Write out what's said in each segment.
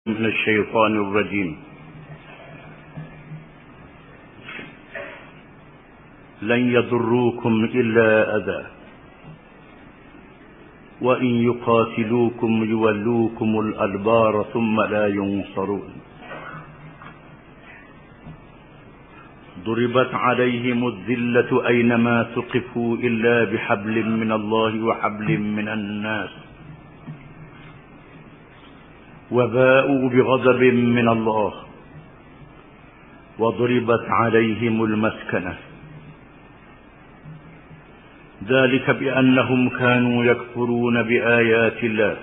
من الشيطان الرجيم. لن يضروكم إلا أذى وإن يقاتلوكم يولوكم الأدبار ثم لا ينصرون. ضربت عليهم الذلة أينما ثقفوا إلا بحبل من الله وحبل من الناس وباءوا بغضب من الله وضربت عليهم المسكنة ذلك بأنهم كانوا يكفرون بآيات الله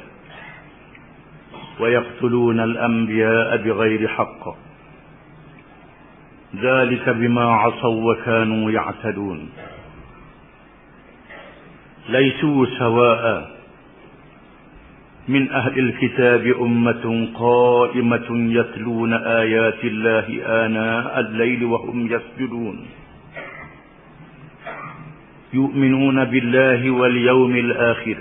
ويقتلون الأنبياء بغير حق ذلك بما عصوا وكانوا يعتدون. ليسوا سواء من أهل الكتاب أمة قائمة يتلون آيات الله آناء الليل وهم يسجدون يؤمنون بالله واليوم الآخر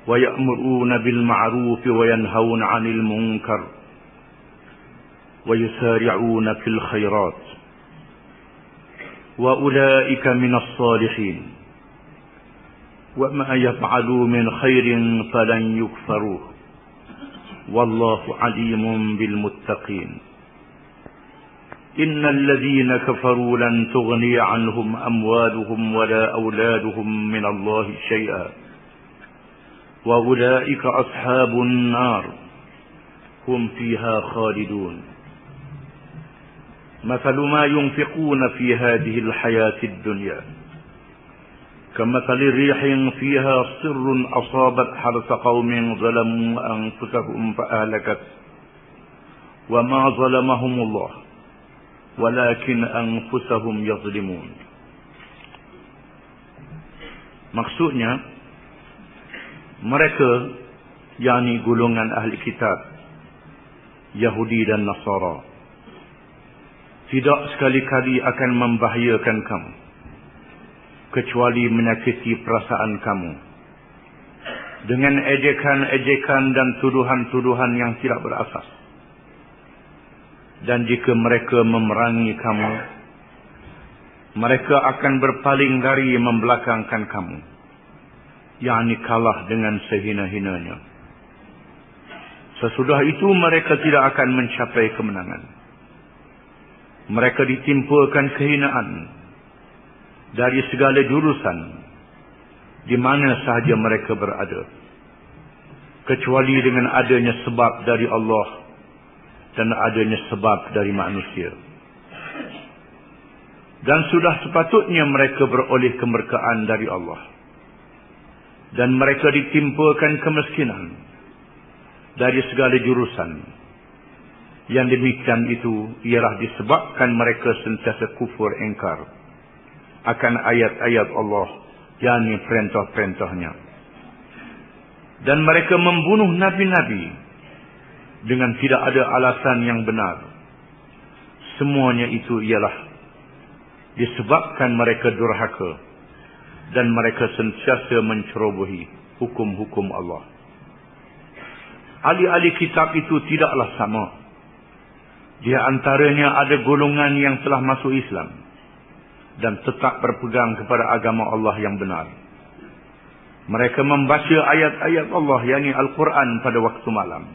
ويأمرون بالمعروف وينهون عن المنكر ويسارعون في الخيرات وأولئك من الصالحين وما يفعلوا من خير فلن يكفروه والله عليم بالمتقين. إن الذين كفروا لن تغني عنهم أموالهم ولا أولادهم من الله شيئا وأولئك أصحاب النار هم فيها خالدون. مثل ما ينفقون في هذه الحياة الدنيا كمثل ريح فيها صر أصابت حرث قوم ظلموا أنفسهم فأهلكت وما ظلمهم الله ولكن أنفسهم يظلمون. Maksudnya mereka, yakni golongan ahli kitab Yahudi dan Nasara, tidak sekali-kali akan membahayakan kamu kecuali menyakiti perasaan kamu dengan ejekan-ejekan dan tuduhan-tuduhan yang tidak berasas. Dan jika mereka memerangi kamu, mereka akan berpaling dari membelakangkan kamu, yakni kalah dengan sehina-hinanya. Sesudah itu mereka tidak akan mencapai kemenangan. Mereka ditimpakan kehinaan dari segala jurusan di mana sahaja mereka berada, kecuali dengan adanya sebab dari Allah dan adanya sebab dari manusia. Dan sudah sepatutnya mereka beroleh kemerkaan dari Allah, dan mereka ditimpakan kemiskinan dari segala jurusan. Yang demikian itu ialah disebabkan mereka sentiasa kufur ingkar akan ayat-ayat Allah, yakni perintah-perintahnya. Dan mereka membunuh nabi-nabi dengan tidak ada alasan yang benar. Semuanya itu ialah disebabkan mereka durhaka dan mereka sentiasa mencerobohi hukum-hukum Allah. Ahli-ahli kitab itu tidaklah sama. Di antaranya ada golongan yang telah masuk Islam dan tetap berpegang kepada agama Allah yang benar. Mereka membaca ayat-ayat Allah, yakni Al-Quran, pada waktu malam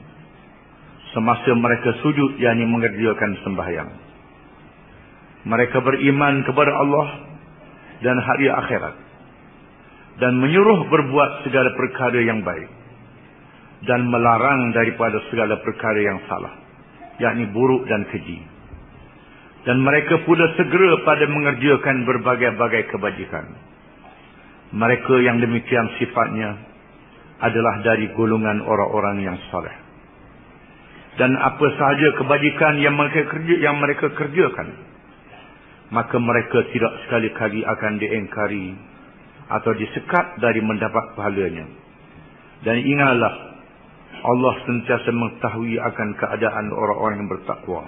semasa mereka sujud, yakni mengerjakan sembahyang. Mereka beriman kepada Allah dan hari akhirat dan menyuruh berbuat segala perkara yang baik dan melarang daripada segala perkara yang salah, yakni buruk dan keji. Dan mereka pula segera pada mengerjakan berbagai-bagai kebajikan. Mereka yang demikian sifatnya adalah dari golongan orang-orang yang saleh. Dan apa sahaja kebajikan yang mereka kerjakan, maka mereka tidak sekali-kali akan diingkari atau disekat dari mendapat pahalanya. Dan ingatlah, Allah sentiasa mengetahui akan keadaan orang-orang yang bertakwa.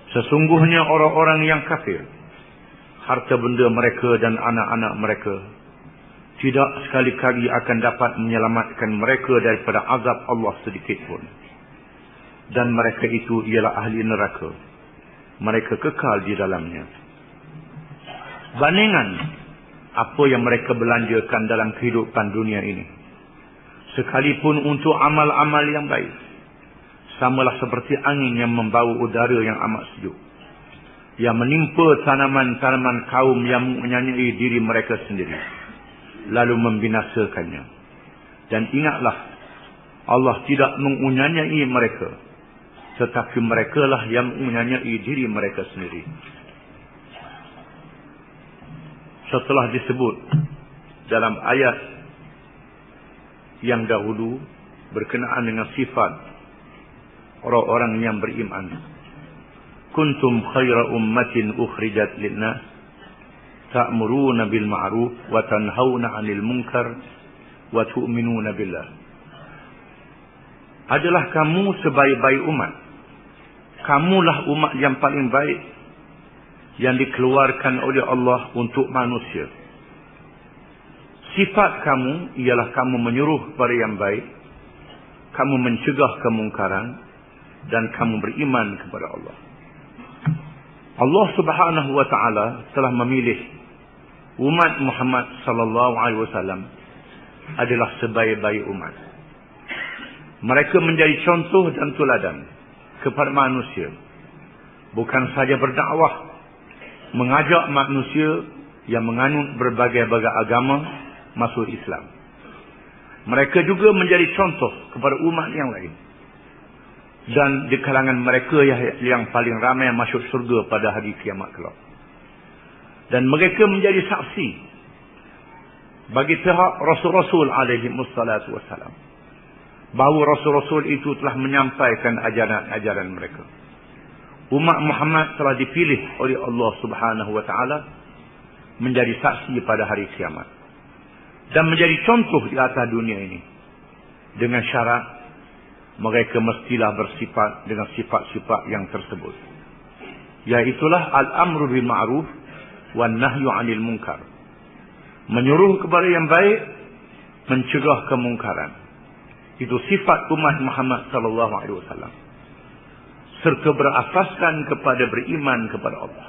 Sesungguhnya orang-orang yang kafir, harta benda mereka dan anak-anak mereka tidak sekali-kali akan dapat menyelamatkan mereka daripada azab Allah sedikit pun. Dan mereka itu ialah ahli neraka. Mereka kekal di dalamnya. Bandingan apa yang mereka belanjakan dalam kehidupan dunia ini, sekalipun untuk amal-amal yang baik, samalah seperti angin yang membawa udara yang amat sejuk, yang menimpa tanaman-tanaman kaum yang menyanyi diri mereka sendiri, lalu membinasakannya. Dan ingatlah, Allah tidak mengunyanyai mereka, tetapi merekalah yang mengunyanyai diri mereka sendiri. Setelah disebut dalam ayat yang dahulu berkenaan dengan sifat orang-orang yang beriman, kuntum khaira ummatin ukhrijat linnas ta'muruna bil ma'ruf wa tanhauna 'anil munkar wa tu'minuna billah. Adalah kamu sebaik-baik umat. Kamulah umat yang paling baik yang dikeluarkan oleh Allah untuk manusia. Sifat kamu ialah kamu menyuruh kepada yang baik, kamu mencegah kemungkaran, dan kamu beriman kepada Allah. Allah Subhanahu wa taala telah memilih umat Muhammad sallallahu alaihi wasallam adalah sebaik-baik umat. Mereka menjadi contoh dan teladan kepada manusia. Bukan saja berdakwah, mengajak manusia yang menganut berbagai-bagai agama masuk Islam. Mereka juga menjadi contoh kepada umat yang lain. Dan di kalangan mereka yang paling ramai masuk surga pada hari kiamat kelak. Dan mereka menjadi saksi bagi pihak Rasul-Rasul alaihi wassalatu wassalam, bahawa Rasul-Rasul itu telah menyampaikan ajaran-ajaran mereka. Umat Muhammad telah dipilih oleh Allah Subhanahu wa taala menjadi saksi pada hari kiamat dan menjadi contoh di atas dunia ini, dengan syarat mereka mestilah bersifat dengan sifat-sifat yang tersebut, iaitulah al-amru bil ma'ruf wan nahyu 'anil munkar, menyuruh kepada yang baik, mencegah kemungkaran. Itu sifat umat Muhammad sallallahu alaihi wasallam, serta berasaskan kepada beriman kepada Allah.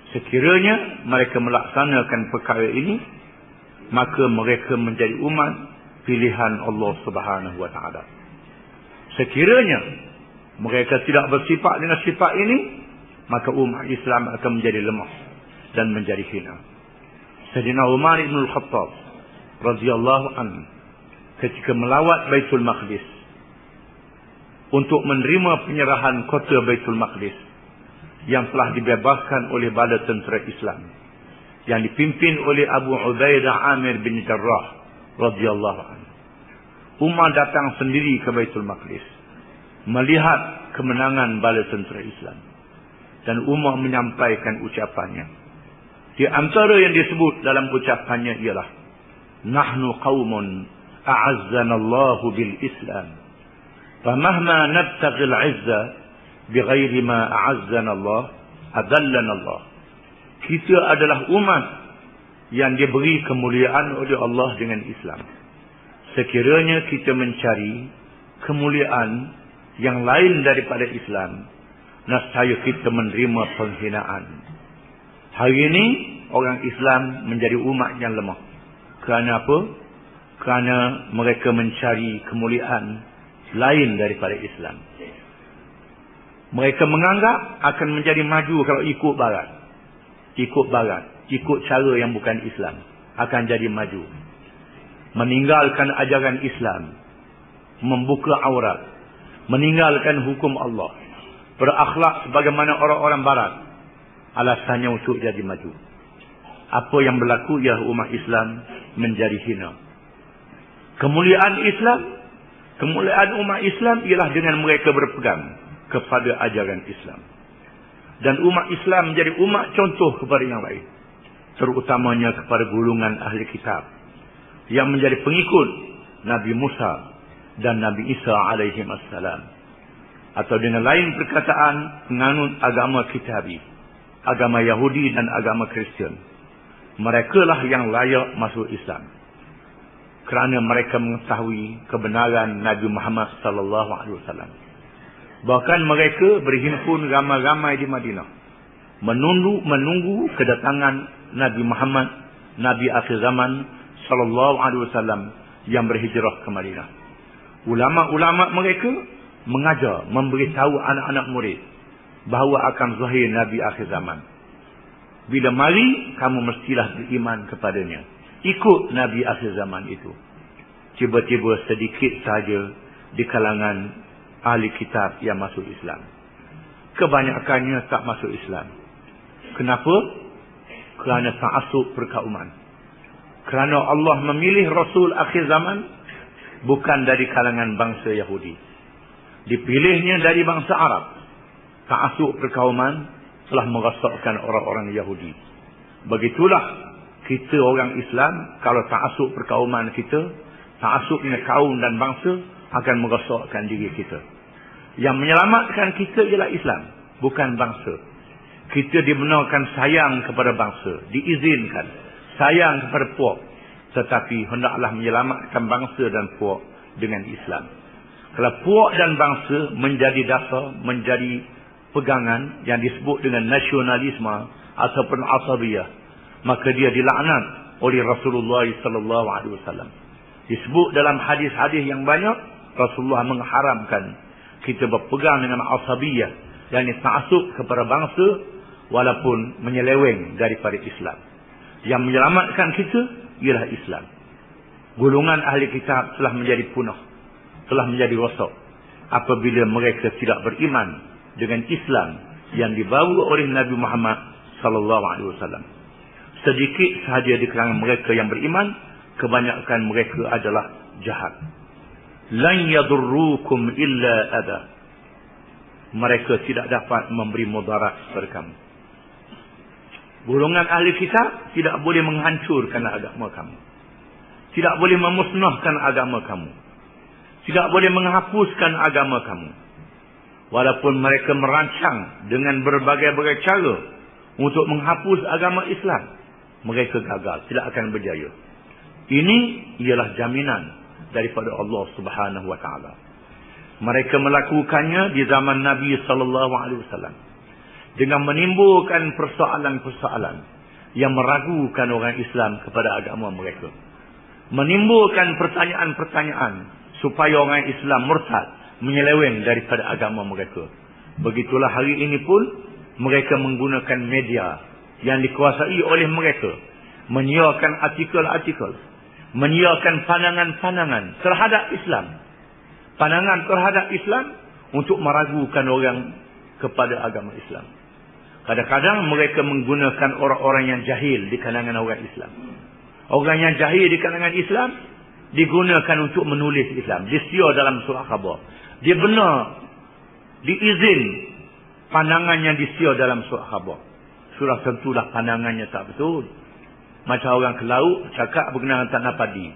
Sekiranya mereka melaksanakan perkara ini, maka mereka menjadi umat pilihan Allah Subhanahu wa taala. Sekiranya mereka tidak bersifat dengan sifat ini, maka umat Islam akan menjadi lemah dan menjadi hina. Sayyidina Umar ibn al-Khattab radhiyallahu anhu ketika melawat Baitul Maqdis untuk menerima penyerahan kota Baitul Maqdis yang telah dibebaskan oleh bala tentera Islam yang dipimpin oleh Abu Ubaidah Amir bin Jarrah radhiyallahu anhu. Umar datang sendiri ke Baitul Maqdis melihat kemenangan bala tentera Islam, dan Umar menyampaikan ucapannya. Di antara yang disebut dalam ucapannya ialah, nahnu qaumun a'azzanallahu bil Islam, famahma nabtaghil 'izza bighairi ma a'azzana Allah adallana Allah. Kita adalah umat yang diberi kemuliaan oleh Allah dengan Islam. Sekiranya kita mencari kemuliaan yang lain daripada Islam, nescaya kita menerima penghinaan. Hari ini orang Islam menjadi umat yang lemah. Kerana apa? Kerana mereka mencari kemuliaan lain daripada Islam. Mereka menganggap akan menjadi maju kalau ikut barat. Ikut barat, ikut cara yang bukan Islam, akan jadi maju. Meninggalkan ajaran Islam, membuka aurat, meninggalkan hukum Allah, berakhlak sebagaimana orang-orang barat, alasannya untuk jadi maju. Apa yang berlaku ialah umat Islam menjadi hina. Kemuliaan Islam, kemuliaan umat Islam ialah dengan mereka berpegang kepada ajaran Islam. Dan umat Islam menjadi umat contoh kepada yang lain, terutamanya kepada golongan ahli kitab yang menjadi pengikut Nabi Musa dan Nabi Isa alaihi wassalam, atau dengan lain perkataan penganut agama kitabi, agama Yahudi dan agama Kristian, merekalah yang layak masuk Islam. Kerana mereka mengetahui kebenaran Nabi Muhammad sallallahu alaihi wasallam. Bahkan mereka berhimpun ramai-ramai di Madinah, menunggu kedatangan Nabi Muhammad, Nabi akhir zaman sallallahu alaihi wasallam yang berhijrah ke Madinah. Ulama-ulama mereka mengajar, memberitahu anak-anak murid bahawa akan zahir Nabi akhir zaman. Bila mari, kamu mestilah beriman kepadanya. Ikut Nabi akhir zaman itu. Tiba-tiba sedikit saja di kalangan ahli kitab yang masuk Islam. Kebanyakannya tak masuk Islam. Kenapa? Kerana ta'assub perkauman. Kerana Allah memilih Rasul akhir zaman bukan dari kalangan bangsa Yahudi. Dipilihnya dari bangsa Arab. Ta'assub perkauman telah merosakkan orang-orang Yahudi. Begitulah kita orang Islam, kalau ta'assub perkauman kita, ta'assubnya kaum dan bangsa akan merosakkan diri kita. Yang menyelamatkan kita ialah Islam, bukan bangsa. Kita dibenarkan sayang kepada bangsa, diizinkan sayang kepada puak, tetapi hendaklah menyelamatkan bangsa dan puak dengan Islam. Kalau puak dan bangsa menjadi dasar, menjadi pegangan yang disebut dengan nasionalisme ataupun asabiyah, maka dia dilaknat oleh Rasulullah sallallahu alaihi wasallam. Disebut dalam hadis-hadis yang banyak, Rasulullah mengharamkan kita berpegang dengan asabiyah, yakni ta'assub kepada bangsa walaupun menyeleweng daripada Islam. Yang menyelamatkan kita ialah Islam. Golongan ahli kitab telah menjadi punah, telah menjadi rosak apabila mereka tidak beriman dengan Islam yang dibawa oleh Nabi Muhammad sallallahu alaihi wasallam. Sedikit sahaja di kalangan mereka yang beriman, kebanyakan mereka adalah jahat. Lan yadurrukum illa adha. Mereka tidak dapat memberi mudarat kepada kamu. Golongan ahli kitab tidak boleh menghancurkan agama kamu. Tidak boleh memusnahkan agama kamu. Tidak boleh menghapuskan agama kamu. Walaupun mereka merancang dengan berbagai-bagai cara untuk menghapus agama Islam, mereka gagal, tidak akan berjaya. Ini ialah jaminan daripada Allah Subhanahu wa taala. Mereka melakukannya di zaman Nabi sallallahu alaihi wasallam dengan menimbulkan persoalan-persoalan yang meragukan orang Islam kepada agama mereka. Menimbulkan pertanyaan-pertanyaan supaya orang Islam murtad, menyeleweng daripada agama mereka. Begitulah hari ini pun mereka menggunakan media yang dikuasai oleh mereka, menyiarkan artikel-artikel, menyiarkan pandangan-pandangan terhadap Islam. Pandangan terhadap Islam untuk meragukan orang kepada agama Islam. Kadang-kadang mereka menggunakan orang-orang yang jahil di kalangan orang Islam. Orang yang jahil di kalangan Islam digunakan untuk menulis Islam. Disiar dalam surah khabar. Dia benar, diizin pandangan yang disiar dalam surah khabar. Surah tentulah pandangannya tak betul. Macam orang ke laut cakap berkenaan tanah padi.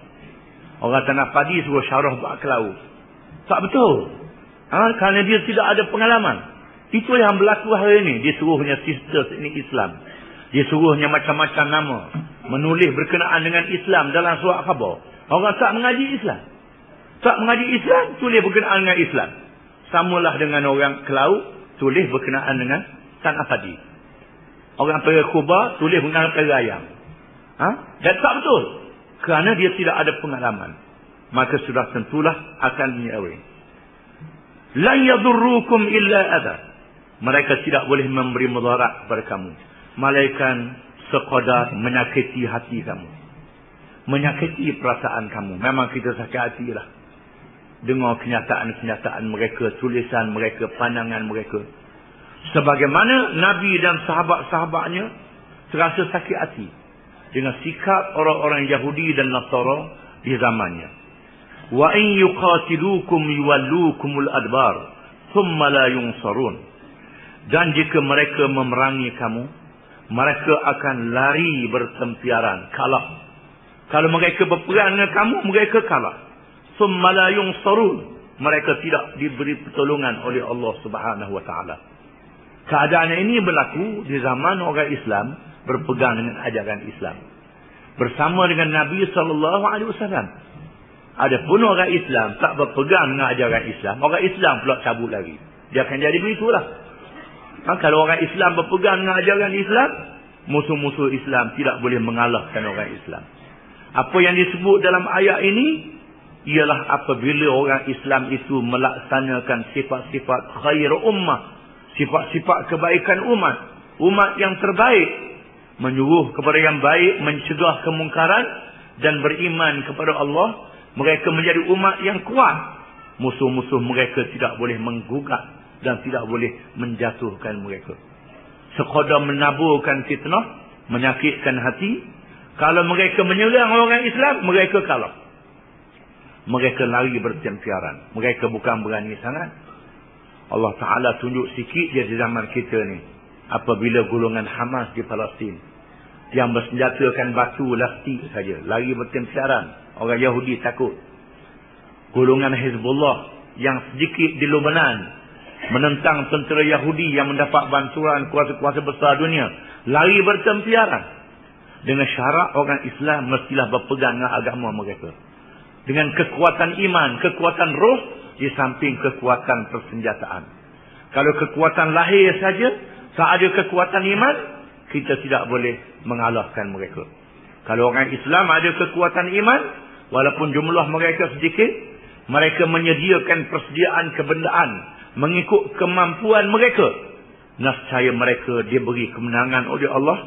Orang tanah padi suruh syarah buat ke laut. Tak betul. Kerana dia tidak ada pengalaman. Itu yang berlaku hari ini. Disuruhnya sisters ini Islam. Disuruhnya macam-macam nama. Menulis berkenaan dengan Islam dalam surah khabar. Orang tak mengaji Islam. Tak mengaji Islam, tulis berkenaan dengan Islam. Samalah dengan orang ke laut, tulis berkenaan dengan tanah padi. Orang pergi Kuba, tulis berkenaan pergi ayam. Dan tak betul. Kerana dia tidak ada pengalaman. Maka sudah tentulah akan menyeleweng. Lan yadurrukum illa adha. Mereka tidak boleh memberi mudarat kepada kamu, malaikat sekadar menyakiti hati kamu, menyakiti perasaan kamu. Memang kita sakit hati lah dengar kenyataan-kenyataan mereka, tulisan mereka, pandangan mereka. Sebagaimana Nabi dan sahabat-sahabatnya terasa sakit hati dengan sikap orang-orang Yahudi dan Nasara di zamannya. Wa in yuqatilukum yuwallukumul adbar thumma la yunsarun. Dan jika mereka memerangi kamu, mereka akan lari bertempiaran, kalah. Kalau mereka berperang dengan kamu, mereka kalah. Thumma la yunsarun. Mereka tidak diberi pertolongan oleh Allah Subhanahu wa taala. Keadaan ini berlaku di zaman orang Islam berpegang dengan ajaran Islam. Bersama dengan Nabi SAW. Adapun orang Islam tak berpegang dengan ajaran Islam, orang Islam pula cabut lagi. Dia akan jadi begitulah. Kalau orang Islam berpegang dengan ajaran Islam, musuh-musuh Islam tidak boleh mengalahkan orang Islam. Apa yang disebut dalam ayat ini ialah apabila orang Islam itu melaksanakan sifat-sifat khair ummah, sifat-sifat kebaikan umat yang terbaik, menyuruh kepada yang baik, mencegah kemungkaran dan beriman kepada Allah. Mereka menjadi umat yang kuat. Musuh-musuh mereka tidak boleh menggugat dan tidak boleh menjatuhkan mereka. Sekadar menaburkan fitnah, menyakitkan hati. Kalau mereka menyerang orang Islam, mereka kalah. Mereka lari bertempiaran. Mereka bukan berani sangat. Allah Ta'ala tunjuk sikit je di zaman kita ni. Apabila golongan Hamas di Palestin, yang bersenjatakan batu lastik saja, lari bertempiaran. Orang Yahudi takut. Golongan Hizbullah yang sedikit di Lebanon menentang tentera Yahudi yang mendapat bantuan kuasa-kuasa besar dunia, lari bertempiaran. Dengan syarat orang Islam mestilah berpegang dengan agama mereka. Dengan kekuatan iman, kekuatan roh, di samping kekuatan persenjataan. Kalau kekuatan lahir saja, tak ada kekuatan iman, kita tidak boleh mengalahkan mereka. Kalau orang Islam ada kekuatan iman, walaupun jumlah mereka sedikit, mereka menyediakan persediaan kebendaan mengikut kemampuan mereka. Nescaya mereka diberi kemenangan oleh Allah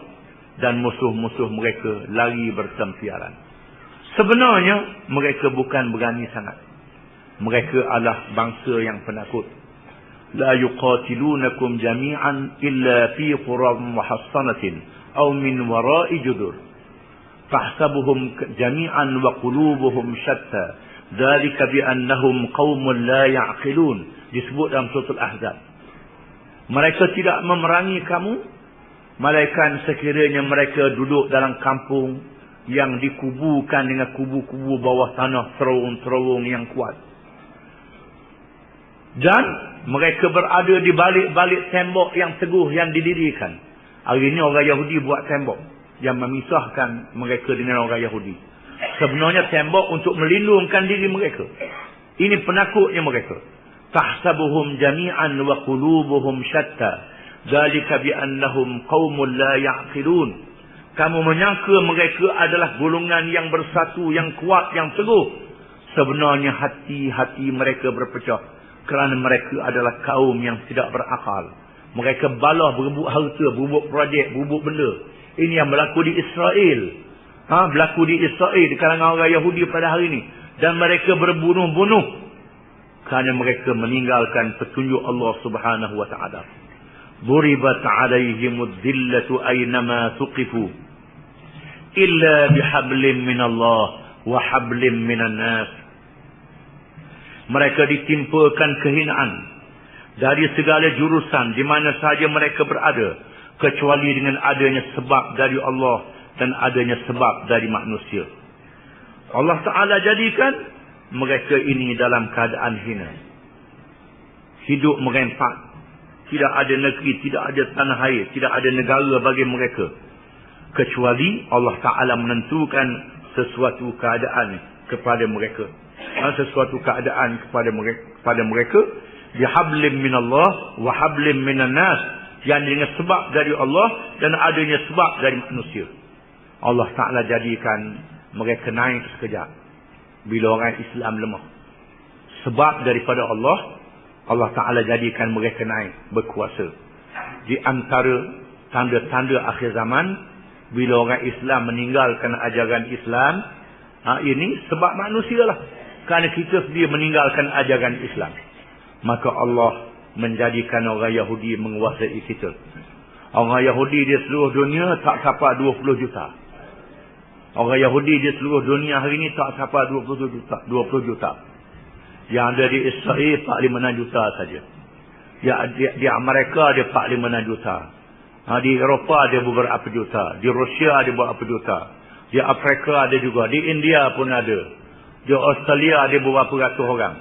dan musuh-musuh mereka lari bertempiaran. Sebenarnya mereka bukan berani sangat. Mereka adalah bangsa yang penakut. La yuqatilunakum jami'an illa fi quram muhassanatin aw min wara'i judur. Fahsabuhum jami'an wa qulubuhum shatta. Dzalika bi annahum qaumun la ya'qilun. Disebut dalam surah Al-Ahzab. Mereka tidak memerangi kamu malaikat sekiranya mereka duduk dalam kampung yang dikuburkan dengan kubu-kubu bawah tanah, terowong-terowong yang kuat. Dan mereka berada di balik-balik tembok yang teguh yang didirikan. Hari ini orang Yahudi buat tembok yang memisahkan mereka dengan orang Yahudi. Sebenarnya tembok untuk melindungkan diri mereka. Ini penakutnya mereka. Tahsabuhum jami'an wa qulubuhum shatta. Dzalika bi annahum qaumun la ya'qilun. Kamu menyangka mereka adalah golongan yang bersatu, yang kuat, yang teguh. Sebenarnya hati-hati mereka berpecah. Kerana mereka adalah kaum yang tidak berakal. Mereka balah berebut harta, berebut projek, berebut benda. Ini yang berlaku di Israel. Berlaku di Israel di kalangan orang Yahudi pada hari ini. Dan mereka berbunuh-bunuh kerana mereka meninggalkan petunjuk Allah Subhanahu wa taala. Duribat 'alaihimud dhillatu aynama tuqifu illa bihablin minallah wa hablin minan nas. Mereka ditimpakan kehinaan dari segala jurusan di mana sahaja mereka berada, kecuali dengan adanya sebab dari Allah dan adanya sebab dari manusia. Allah Ta'ala jadikan mereka ini dalam keadaan hina. Hidup merempat. Tidak ada negeri, tidak ada tanah air, tidak ada negara bagi mereka. Kecuali Allah Ta'ala menentukan sesuatu keadaan kepada mereka. Sesuatu keadaan kepada mereka. Bihablim minallah wa hablim minan nas. Yang dengan sebab dari Allah dan adanya sebab dari manusia. Allah Ta'ala jadikan mereka naik sekejap bila orang Islam lemah. Sebab daripada Allah, Allah Ta'ala jadikan mereka naik berkuasa. Di antara tanda-tanda akhir zaman, bila orang Islam meninggalkan ajaran Islam, ini sebab manusia lah. Kerana kita sendiri meninggalkan ajaran Islam, maka Allah menjadikan orang Yahudi menguasai kita. Orang Yahudi di seluruh dunia tak sampai 20 juta. Orang Yahudi di seluruh dunia hari ini tak sampai 20 juta. Yang ada di Israel 46 juta saja. Di Amerika ada 46 juta. Di Eropah ada beberapa juta. Di Rusia ada beberapa juta. Di Afrika ada juga. Di India pun ada. Di Australia ada beberapa ratus orang.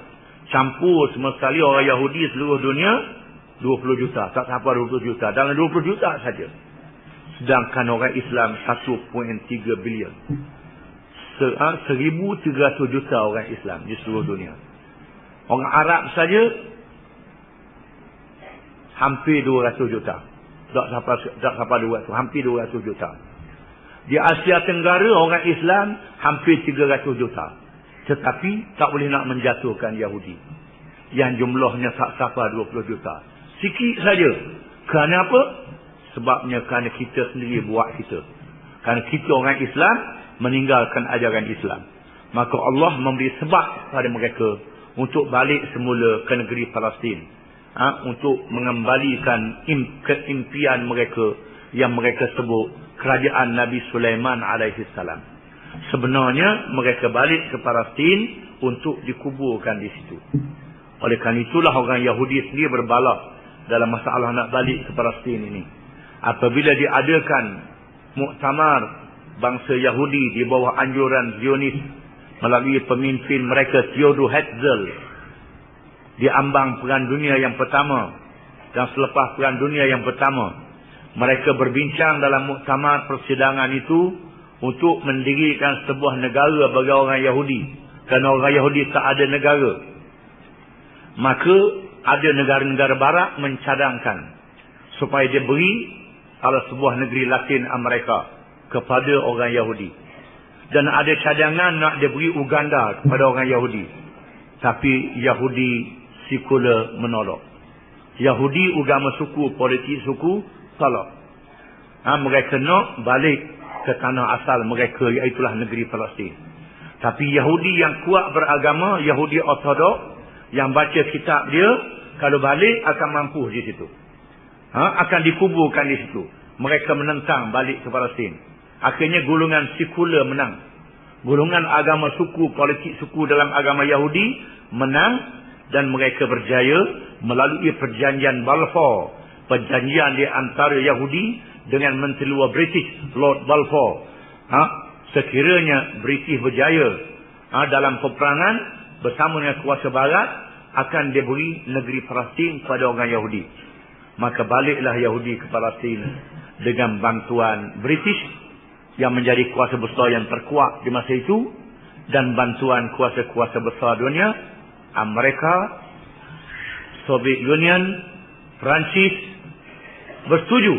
Campur semua sekali orang Yahudi seluruh dunia 20 juta. Tak sampai 20 juta. Dalam 20 juta saja. Sedangkan orang Islam 1.3 bilion. 1,300 juta orang Islam di seluruh dunia. Orang Arab saja hampir 200 juta. Tak sampai 200, hampir 200 juta. Di Asia Tenggara orang Islam hampir 300 juta. Tetapi tak boleh nak menjatuhkan Yahudi yang jumlahnya tak sampai 20 juta. Sikit saja. Kerana apa? Sebabnya kerana kita sendiri buat kita. Kerana kita orang Islam meninggalkan ajaran Islam. Maka Allah memberi sebab pada mereka untuk balik semula ke negeri Palestin. Untuk mengembalikan keimpian mereka yang mereka sebut kerajaan Nabi Sulaiman alaihissalam. Sebenarnya mereka balik ke Palestin untuk dikuburkan di situ. Oleh kerana itulah orang Yahudi sendiri berbalah dalam masalah nak balik ke Palestin ini. Apabila diadakan muktamar bangsa Yahudi di bawah anjuran Zionis melalui pemimpin mereka Theodor Herzl di ambang Perang Dunia yang pertama dan selepas Perang Dunia yang pertama, mereka berbincang dalam muktamar persidangan itu untuk mendirikan sebuah negara bagi orang Yahudi. Kerana orang Yahudi tak ada negara. Maka ada negara-negara barat mencadangkan supaya dia beri salah sebuah negeri Latin Amerika kepada orang Yahudi. Dan ada cadangan nak dia beri Uganda kepada orang Yahudi. Tapi Yahudi sekular menolak. Yahudi agama suku, politik suku tolak. Mereka nak balik ke tanah asal mereka, iaitulah negeri Palestin. Tapi Yahudi yang kuat beragama, Yahudi Ortodok yang baca kitab dia, kalau balik akan mampu di situ. Akan dikuburkan di situ. Mereka menentang balik ke Palestin. Akhirnya golongan sekular menang. Golongan agama suku, politik suku dalam agama Yahudi menang dan mereka berjaya melalui perjanjian Balfour. Perjanjian di antara Yahudi dengan Menteri Luar British, Lord Balfour. Sekiranya British berjaya dalam peperangan bersama dengan kuasa barat, akan diberi negeri Palestin kepada orang Yahudi. Maka baliklah Yahudi ke Palestin dengan bantuan British yang menjadi kuasa besar yang terkuat di masa itu, dan bantuan kuasa-kuasa besar dunia, Amerika, Soviet Union, Perancis bersetuju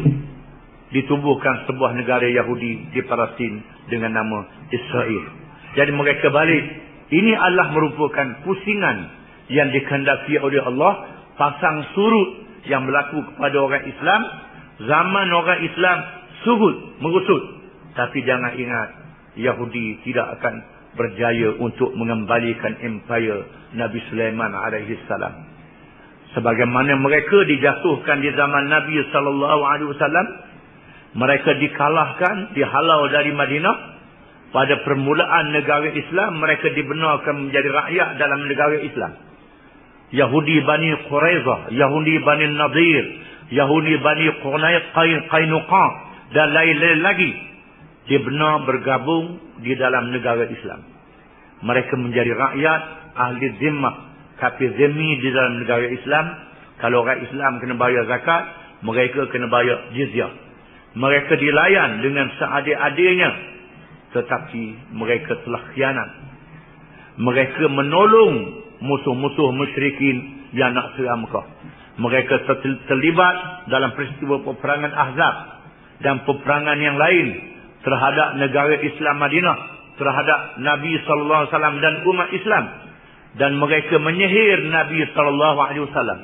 ditubuhkan sebuah negara Yahudi di Palestin dengan nama Israel. Jadi mereka balik. Ini adalah merupakan pusingan yang dikehendaki oleh Allah, pasang surut yang berlaku kepada orang Islam. Zaman orang Islam surut, mengusut. Tapi jangan ingat, Yahudi tidak akan berjaya untuk mengembalikan empire Nabi Sulaiman alaihissalam. Sebagaimana mereka dijatuhkan di zaman Nabi SAW, mereka dikalahkan, dihalau dari Madinah. Pada permulaan negara Islam, mereka dibenarkan menjadi rakyat dalam negara Islam. Yahudi Bani Quraizah, Yahudi Bani Nadir, Yahudi Bani Qainuqa dan lain-lain lagi dibenar bergabung di dalam negara Islam. Mereka menjadi rakyat ahli zimmah, kafir zimmi di dalam negara Islam. Kalau orang Islam kena bayar zakat, mereka kena bayar jizyah. Mereka dilayan dengan seadil-adilnya, tetapi mereka telah khianat. Mereka menolong musuh-musuh musyrikin yang nak serang Mekah. Mereka terlibat dalam peristiwa peperangan Ahzab dan peperangan yang lain terhadap negara Islam Madinah, terhadap Nabi SAW dan umat Islam. Dan mereka menyihir Nabi SAW.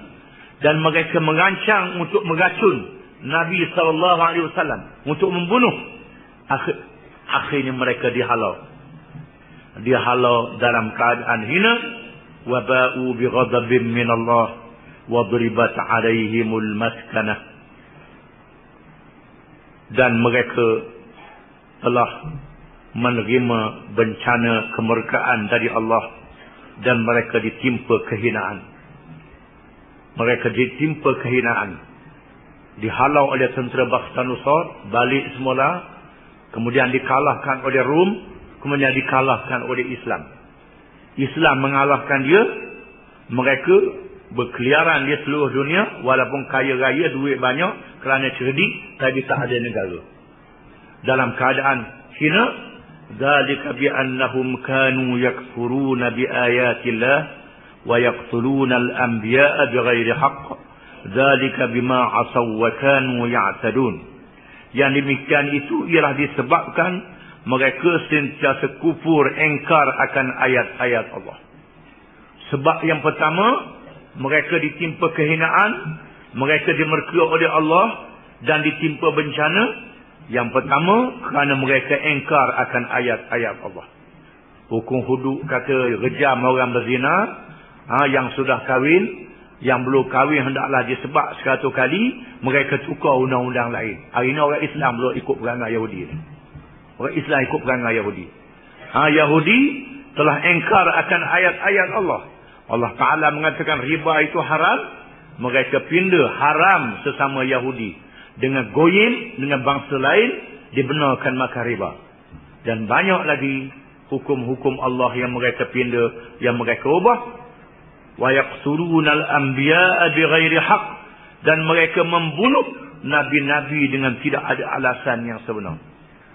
Dan mereka merancang untuk meracun Nabi SAW, untuk membunuh. Akhirnya mereka dihalau. Dihalau dalam keadaan hina. Waba'u bighadabin minallah wadribat alaihimul maskanah. Dan mereka telah menerima bencana kemurkaan dari Allah, dan mereka ditimpa kehinaan. Mereka ditimpa kehinaan. Dihalau oleh tentera Baqsa Nusar, balik semula, kemudian dikalahkan oleh Rum, kemudian dikalahkan oleh Islam. Islam mengalahkan dia. Mereka berkeliaran di seluruh dunia, walaupun kaya raya, duit banyak, kerana cerdik, tapi tak ada negara. dalam keadaan hina. Dzalika bi annahum kanu yakfuruna bi ayatillah wa yaqtuluna al-anbiya'a bighairi haqq. Dzalika bima asaw wa kanu ya'tadun. Yang demikian itu ialah disebabkan mereka sentiasa kufur, engkar akan ayat-ayat Allah. Sebab yang pertama, mereka ditimpa kehinaan, mereka dimurkai oleh Allah dan ditimpa bencana. Yang pertama, kerana mereka engkar akan ayat-ayat Allah. Hukum hudud kata rejam orang berzina, yang sudah kahwin, yang belum kahwin hendaklah disebab 100 kali, mereka tukar undang-undang lain. Hari ini orang Islam belum ikut perangai Yahudi. Orang Islam ikut perangai Yahudi. Yahudi telah engkar akan ayat-ayat Allah. Allah Ta'ala mengatakan riba itu haram. Mereka pindah haram sesama Yahudi. Dengan goyim, dengan bangsa lain, dibenarkan makan riba. Dan banyak lagi hukum-hukum Allah yang mereka pindah, yang mereka ubah. Wa yaqtulunal anbiya'a bighairi haqq. Dan mereka membunuh nabi-nabi dengan tidak ada alasan yang sebenar.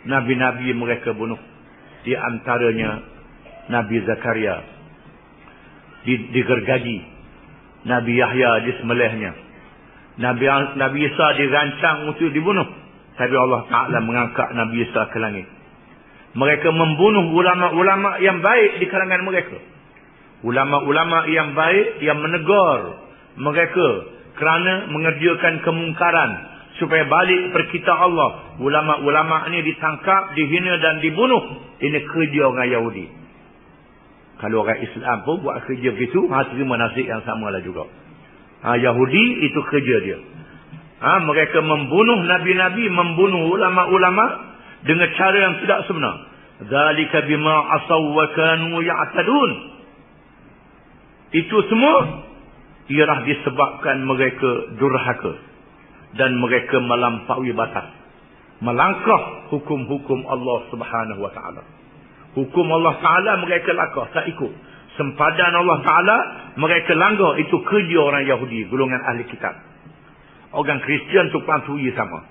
Nabi-nabi mereka bunuh. Di antaranya Nabi Zakaria digergaji, Nabi Yahya disembelihnya, Nabi Isa dirancang untuk dibunuh, tapi Allah Ta'ala mengangkat Nabi Isa ke langit. Mereka membunuh ulama-ulama yang baik di kalangan mereka. Ulama-ulama yang baik yang menegur mereka kerana mengerjakan kemungkaran supaya balik perkita Allah. Ulama-ulama ini ditangkap, dihina dan dibunuh. Ini kerja orang Yahudi. Kalau orang Islam pun buat kerja begitu, terima nasib yang samalah juga. Yahudi itu kerja dia. Mereka membunuh nabi-nabi, membunuh ulama-ulama dengan cara yang tidak sebenar. Dzalika bima asaw wa kanu ya'tadun. Itu semua ialah disebabkan mereka durhaka dan mereka melampaui batas, melangkah hukum-hukum Allah Subhanahu wa taala. Hukum Allah Ta'ala mereka langkah, tak ikut. Sempadan Allah Ta'ala mereka langgar. Itu kerja orang Yahudi, golongan ahli kitab. Orang Kristian tumpang sui sama.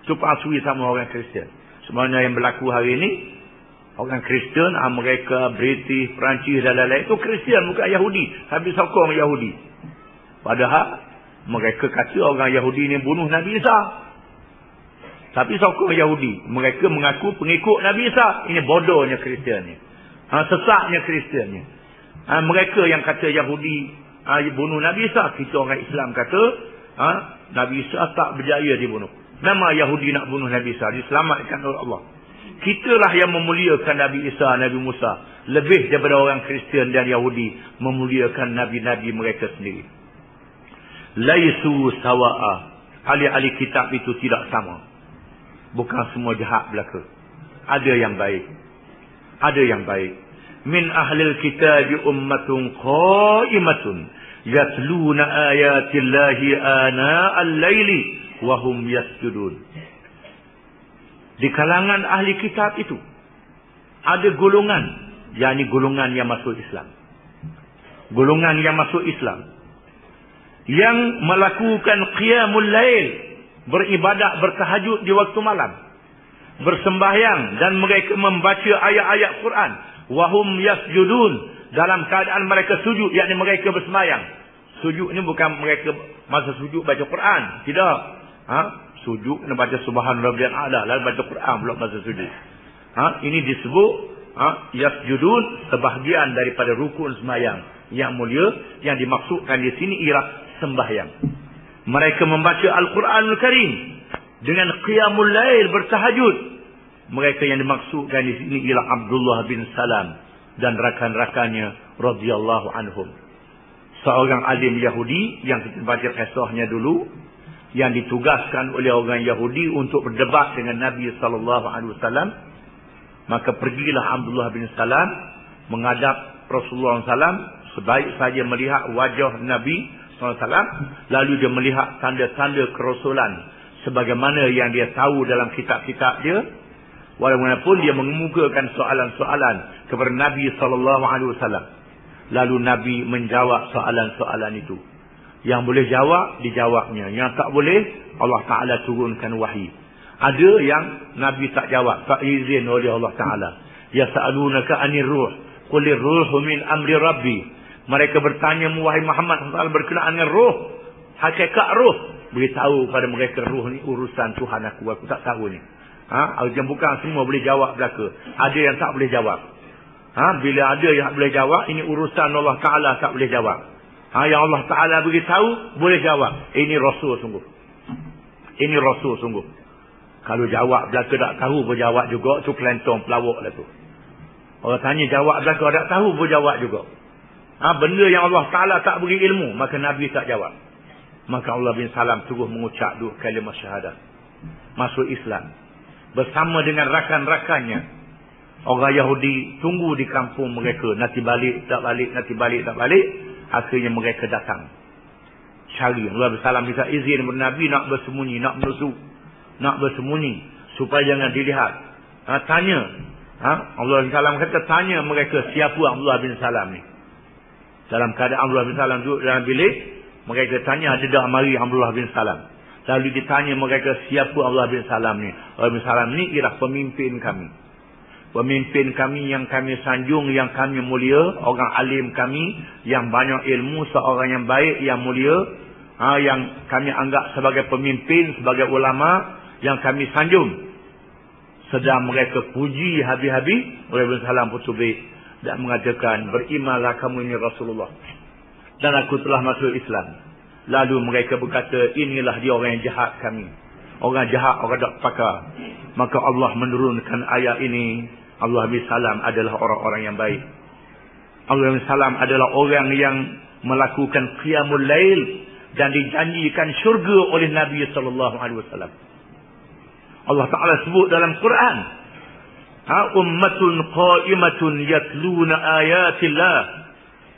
Tumpang sui sama orang Kristian. Sebenarnya yang berlaku hari ini, orang Kristian, Amerika, British, Perancis dan lain-lain, itu Kristian bukan Yahudi. Habis sokong Yahudi. Padahal mereka kata orang Yahudi ini bunuh Nabi Isa. Tapi sokong Yahudi. Mereka mengaku pengikut Nabi Isa. Ini bodohnya Kristian ni. Sesatnya Kristian ni. Mereka yang kata Yahudi bunuh Nabi Isa. Kita orang Islam kata Nabi Isa tak berjaya dibunuh. Memang Yahudi nak bunuh Nabi Isa, diselamatkan oleh Allah. Kitalah yang memuliakan Nabi Isa, Nabi Musa, lebih daripada orang Kristian dan Yahudi memuliakan nabi-nabi mereka sendiri. Laisu sawa'a. Ahli-ahli kitab itu tidak sama. Bukan semua jahat belaka. Ada yang baik. Ada yang baik. Min ahlil kitabi ummatun qa'imatun yatluna ayatillahi ana'al laili wa hum yasjudun. Di kalangan ahli kitab itu ada golongan, yakni golongan yang masuk Islam. Golongan yang masuk Islam yang melakukan qiyamul lail, beribadat, bertahajud di waktu malam, bersembahyang dan mereka membaca ayat-ayat Quran. Wahum yasjudun, dalam keadaan mereka sujud, yakni mereka bersembahyang. Sujud ni bukan mereka masa sujud baca Quran, tidak. Sujud kena baca subhanarabbiyal a'la, lalu baca Quran pula masa sujud. Ini disebut yasjudun, sebahagian daripada rukun sembahyang yang mulia. Yang dimaksudkan di sini ialah sembahyang. Mereka membaca Al-Quranul Karim dengan qiyamul lail, bertahajud. Mereka yang dimaksudkan di sini ialah Abdullah bin Salam dan rakan-rakannya radhiyallahu anhum. Seorang alim Yahudi yang kita baca kisahnya dulu, yang ditugaskan oleh orang Yahudi untuk berdebat dengan Nabi sallallahu alaihi wasallam. Maka pergilah Abdullah bin Salam menghadap Rasulullah SAW, sebaik saja melihat wajah Nabi SAW, lalu dia melihat tanda-tanda kerasulan sebagaimana yang dia tahu dalam kitab-kitab dia. Walaupun dia mengemukakan soalan-soalan kepada Nabi SAW. Lalu Nabi menjawab soalan-soalan itu. Yang boleh jawab, dijawabnya. Yang tak boleh, Allah Ta'ala turunkan wahyi. Ada yang Nabi tak jawab, tak izin oleh Allah Ta'ala. Yas'alunaka 'anir ruh, qulir ruhu min amri rabbi. Mereka bertanya, wahai Muhammad SAW, berkenaan dengan ruh, hakikat ruh. Beritahu pada mereka, ruh ni urusan Tuhan aku tak tahu ni. Bukan semua boleh jawab belaka. Ada yang tak boleh jawab. Bila ada yang boleh jawab, ini urusan Allah Ta'ala tak boleh jawab. Yang Allah Ta'ala beritahu, boleh jawab. Ini Rasul sungguh. Ini Rasul sungguh. Kalau jawab belaka tak tahu, berjawab juga, tu kelentong pelawak lah tu. Orang tanya jawab belaka tak tahu, berjawab juga. Benda yang Allah Ta'ala tak beri ilmu, maka Nabi tak jawab. Maka Allah bin Salam terus mengucap dua kalimah syahadat. Masuk Islam. Bersama dengan rakan-rakannya. Orang Yahudi tunggu di kampung mereka. Nanti balik, tak balik, nanti balik, tak balik. Akhirnya mereka datang. Cari. Allah bin Salam minta izin kepada Nabi nak bersembunyi, nak menusuk. Nak bersembunyi. Supaya jangan dilihat. Tanya. Allah bin Salam kata, tanya mereka siapa Abdullah bin Salam ni. Dalam keadaan Abdullah bin Salam duduk dalam bilik, mereka tanya, ada tak mari Abdullah bin Salam. Lalu ditanya mereka, siapa Abdullah bin Salam ni. Abdullah bin Salam ni ialah pemimpin kami. Pemimpin kami yang kami sanjung, yang kami mulia. Orang alim kami, yang banyak ilmu, seorang yang baik, yang mulia. Yang kami anggap sebagai pemimpin, sebagai ulama, yang kami sanjung. Sedang mereka puji habis-habis, Abdullah bin Salam pun tubik dan mengatakan, berimanlah kamu ini Rasulullah, dan aku telah masuk Islam. Lalu mereka berkata, inilah dia orang yang jahat kami. Orang jahat, orang tak pakar. Maka Allah menurunkan ayat ini. Allah bin Salam adalah orang-orang yang baik. Allah bin Salam adalah orang yang melakukan qiyamul lail dan dijanjikan syurga oleh Nabi SAW. Allah Ta'ala sebut dalam Quran, ummatun qa'imatun yatluna ayatillah.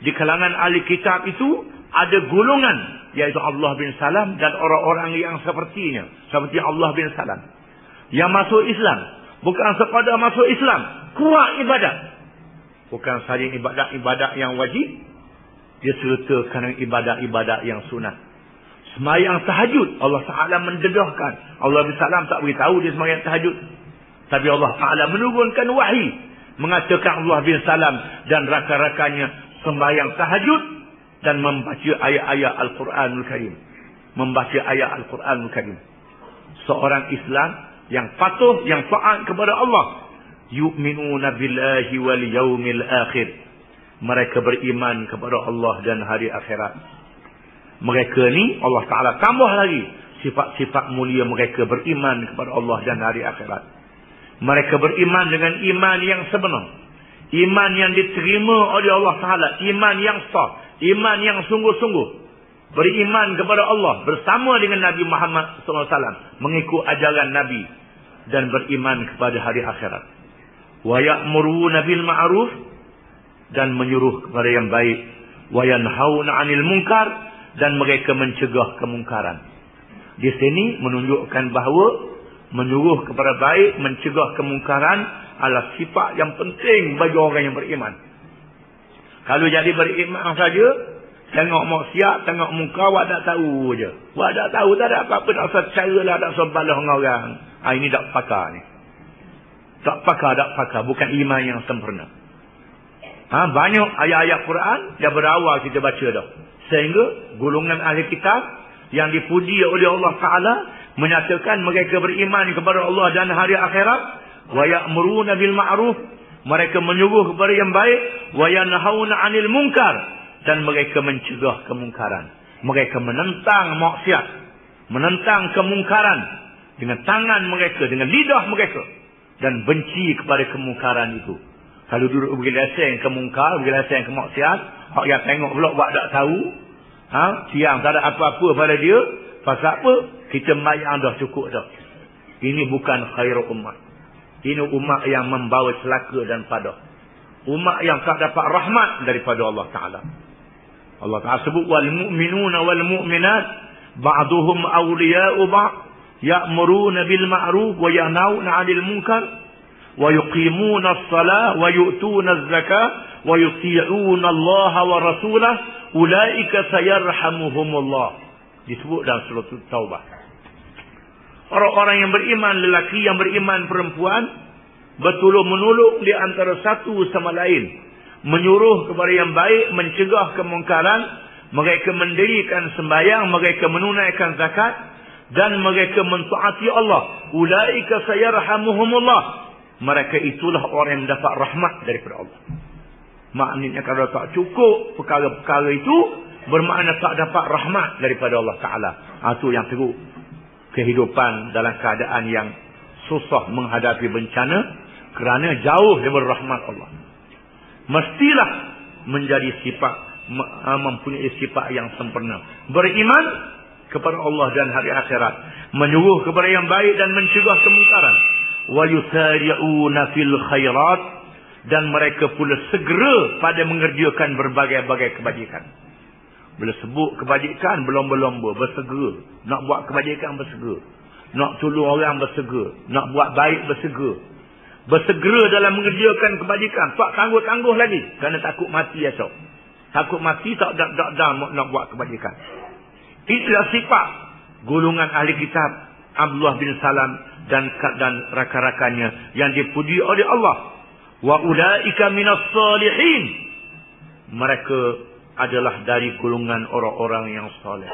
Di kalangan ahli kitab itu ada golongan, iaitu Allah bin Salam dan orang-orang yang sepertinya, seperti Allah bin Salam, yang masuk Islam. Bukan sekadar masuk Islam, kuat ibadat. Bukan saja ibadat yang wajib, dia sertakan ibadat-ibadat yang sunat. Semayang tahajud, Allah Ta'ala mendedahkan. Allah bin Salam tak beritahu dia semayang tahajud, tapi Allah Ta'ala menurunkan wahyi mengatakan Allah bin Salam dan rakan-rakannya sembahyang tahajud dan membaca ayat-ayat Al-Quranul Karim. Membaca ayat Al-Quranul Karim. Seorang Islam yang patuh, yang taat kepada Allah. Yu'minuna billahi wal yawmil akhir. Mereka beriman kepada Allah dan hari akhirat. Mereka ni Allah Ta'ala tambah lagi sifat-sifat mulia mereka, beriman kepada Allah dan hari akhirat. Mereka beriman dengan iman yang sebenar. Iman yang diterima oleh Allah Ta'ala. Iman yang sah. Iman yang sungguh-sungguh. Beriman kepada Allah bersama dengan Nabi Muhammad SAW. Mengikut ajaran Nabi. Dan beriman kepada hari akhirat. Wa ya'muruna bil ma'ruf. Dan menyuruh kepada yang baik. Wa yanhauna 'anil munkar. Dan mereka mencegah kemungkaran. Di sini menunjukkan bahawa menyuruh kepada baik, mencegah kemungkaran adalah sifat yang penting bagi orang yang beriman. Kalau jadi beriman saja, tengok maksiat, tengok muka, awak tak tahu je. Awak tak tahu, tak ada apa-apa, tak usah cara lah, tak usah balas dengan orang. Ini tak pakar ni. Tak pakar, bukan iman yang sempurna. Banyak ayat-ayat Quran yang berawal kita baca dah. Sehingga golongan ahli kitab yang dipuji oleh Allah Ta'ala menyatakan mereka beriman kepada Allah dan hari akhirat. Wa ya'muruna bil ma'ruf. Mereka menyuruh kepada yang baik. Wa yanhauna 'anil munkar. Dan mereka mencegah kemungkaran. Mereka menentang maksiat, menentang kemungkaran dengan tangan mereka, dengan lidah mereka, dan benci kepada kemungkaran itu. Kalau duduk bagi lesen ke mungkar, bagi lesen ke maksiat, hak yang tengok pula buat tak tahu, siang tak ada apa-apa pada dia, pasal apa? Kita mayang dah cukup dah. Ini bukan khairul umat. Ini umat yang membawa celaka dan padah. Umat yang tak dapat rahmat daripada Allah Ta'ala. Allah Ta'ala sebut, wal mu'minuna wal mu'minat ba'duhum awliya'u ba'd ya'muruna bil ma'ruf wa yanhauna 'anil munkar wa yuqimuna as-salah wa yu'tuna az-zakah wa yuti'una Allah wa rasulah ulaika sayarhamuhumullah. Disebut dalam surah Taubah. Orang-orang yang beriman lelaki, yang beriman perempuan, bertolong-menolong di antara satu sama lain, menyuruh kepada yang baik, mencegah kemungkaran. Mereka mendirikan sembahyang, mereka menunaikan zakat, dan mereka mentaati Allah. Ulaika sayarhamuhumullah. Mereka itulah orang yang mendapat rahmat daripada Allah. Maknanya kalau tak cukup perkara-perkara itu, bermakna tak dapat rahmat daripada Allah Ta'ala. Itu yang teruk. Kehidupan dalam keadaan yang susah menghadapi bencana kerana jauh daripada rahmat Allah. Mestilah menjadi sifat, mempunyai sifat yang sempurna. Beriman kepada Allah dan hari akhirat, menyuruh kepada yang baik dan mencegah kemungkaran. Wa yusari'una fil khairat, dan mereka pula segera pada mengerjakan berbagai-bagai kebajikan. Bila sebut kebajikan, berlomba-lomba, bersegera. Nak buat kebajikan, bersegera. Nak tolong orang, bersegera. Nak buat baik, bersegera. Bersegera dalam mengerjakan kebajikan. Tak tangguh-tangguh lagi, kerana takut mati esok. Takut mati, tak nak buat kebajikan. Itulah sifat golongan ahli kitab Abdullah bin Salam dan rakan-rakannya yang dipuji oleh Allah. Wa ulaika minas salihin. Mereka adalah dari golongan orang-orang yang soleh.